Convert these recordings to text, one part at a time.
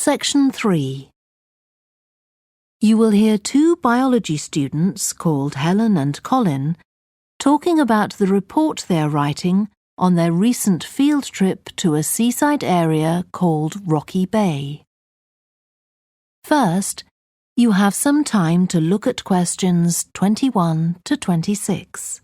Section 3. You will hear two biology students called Helen and Colin talking about the report they are writing on their recent field trip to a seaside area called Rocky Bay. First, you have some time to look at questions 21 to 26.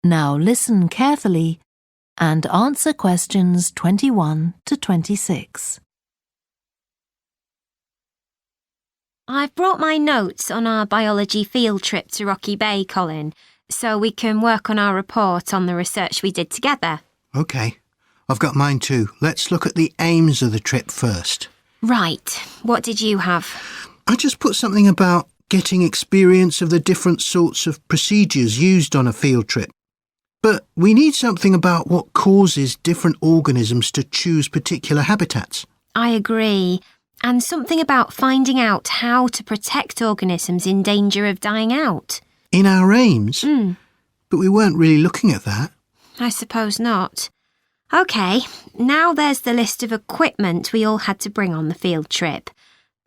Now listen carefully and answer questions 21 to 26. I've brought my notes on our biology field trip to Rocky Bay, Colin, so we can work on our report on the research we did together. OK. I've got mine too. Let's look at the aims of the trip first. Right. What did you have? I just put something about getting experience of the different sorts of procedures used on a field trip. But we need something about what causes different organisms to choose particular habitats. I agree. And something about finding out how to protect organisms in danger of dying out. In our aims? But we weren't really looking at that. I suppose not. OK, now there's the list of equipment we all had to bring on the field trip.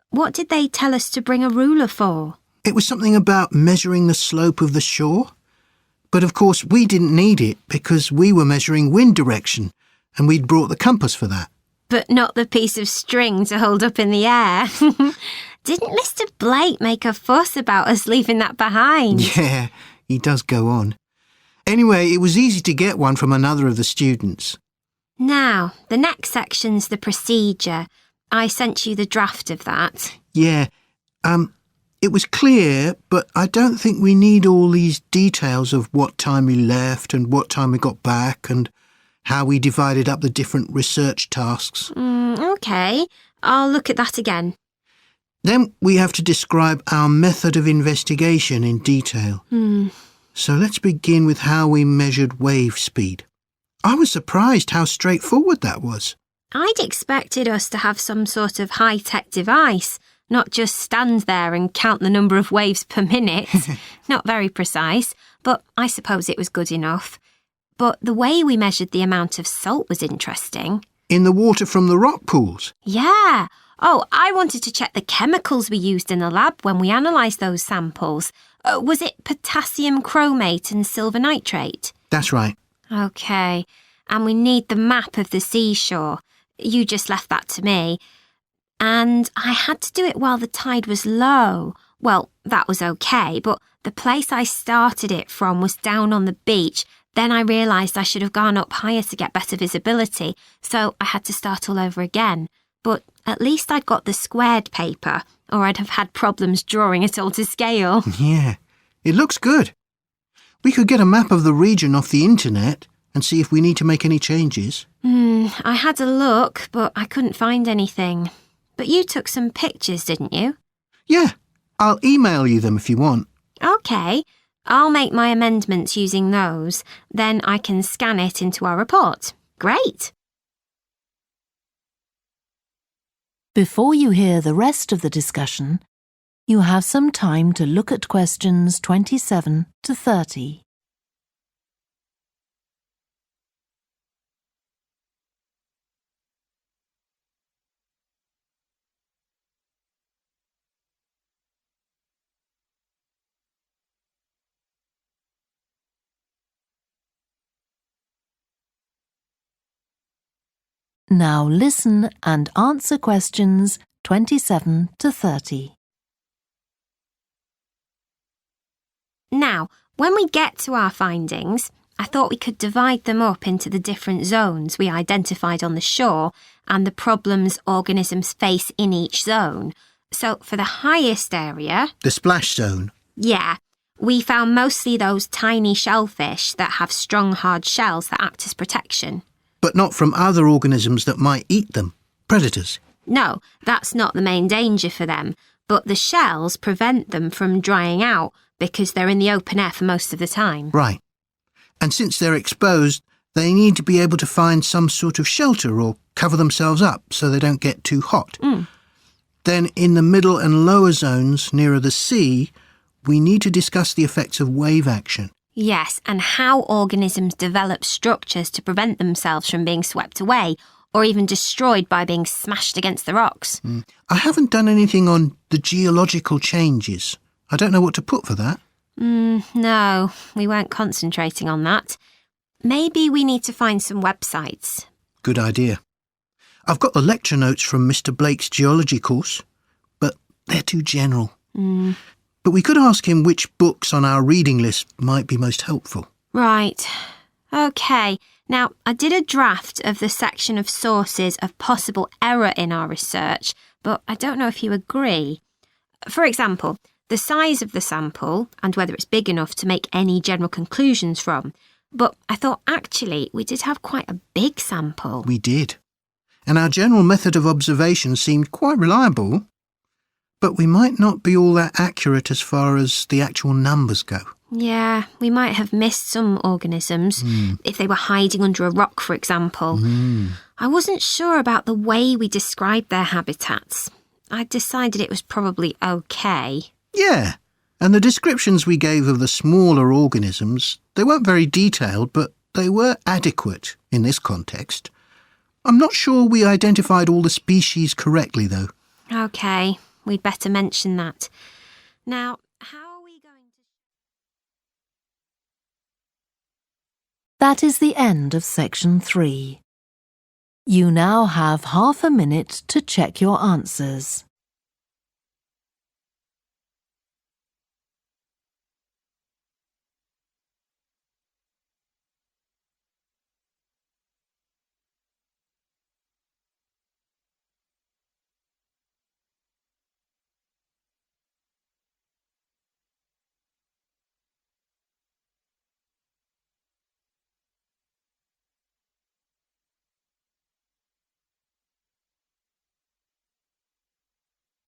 What did they tell us to bring a ruler for? It was something about measuring the slope of the shore. But of course we didn't need it because we were measuring wind direction and we'd brought the compass for that. But not the piece of string to hold up in the air. Didn't Mr. Blake make a fuss about us leaving that behind? Yeah, he does go on. Anyway, it was easy to get one from another of the students. Now, the next section's the procedure. I sent you the draft of that. Yeah, it was clear, but I don't think we need all these details of what time we left and what time we got back and how we divided up the different research tasks. OK, I'll look at that again. Then we have to describe our method of investigation in detail. So let's begin with how we measured wave speed. I was surprised how straightforward that was. I'd expected us to have some sort of high-tech device, not just stand there and count the number of waves per minute. Not very precise, but I suppose it was good enough. But the way we measured the amount of salt was interesting. In the water from the rock pools? Yeah. Oh, I wanted to check the chemicals we used in the lab when we analysed those samples. Was it potassium chromate and silver nitrate? That's right. OK. And we need the map of the seashore. You just left that to me. And I had to do it while the tide was low. Well, that was OK, but the place I started it from was down on the beach. Then I realised I should have gone up higher to get better visibility, so I had to start all over again. But at least I'd got the squared paper, or I'd have had problems drawing it all to scale. Yeah, it looks good. We could get a map of the region off the internet and see if we need to make any changes. I had a look, but I couldn't find anything. But you took some pictures, didn't you? Yeah, I'll email you them if you want. OK, I'll make my amendments using those. Then I can scan it into our report. Great! Before you hear the rest of the discussion, you have some time to look at questions 27 to 30. Now listen and answer questions 27 to 30. Now, when we get to our findings, I thought we could divide them up into the different zones we identified on the shore and the problems organisms face in each zone. So for the highest area... The splash zone? Yeah. We found mostly those tiny shellfish that have strong hard shells that act as protection. But not from other organisms that might eat them, predators. No, that's not the main danger for them, but the shells prevent them from drying out because they're in the open air for most of the time. Right. And since they're exposed, they need to be able to find some sort of shelter or cover themselves up so they don't get too hot. Then in the middle and lower zones nearer the sea, we need to discuss the effects of wave action. Yes, and how organisms develop structures to prevent themselves from being swept away or even destroyed by being smashed against the rocks. I haven't done anything on the geological changes. I don't know what to put for that. No, we weren't concentrating on that. Maybe we need to find some websites. Good idea. I've got the lecture notes from Mr. Blake's geology course, but they're too general. But we could ask him which books on our reading list might be most helpful. Right. OK. Now, I did a draft of the section of sources of possible error in our research, but I don't know if you agree. For example, the size of the sample and whether it's big enough to make any general conclusions from. But I thought actually we did have quite a big sample. We did. And our general method of observation seemed quite reliable. But we might not be all that accurate as far as the actual numbers go. Yeah, we might have missed some organisms, if they were hiding under a rock, for example. I wasn't sure about the way we described their habitats. I decided it was probably OK. Yeah, and the descriptions we gave of the smaller organisms, they weren't very detailed, but they were adequate in this context. I'm not sure we identified all the species correctly, though. OK, we'd better mention that. Now, how are we going to... That is the end of section 3. You now have half a minute to check your answers.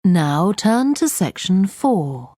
Now turn to section 4.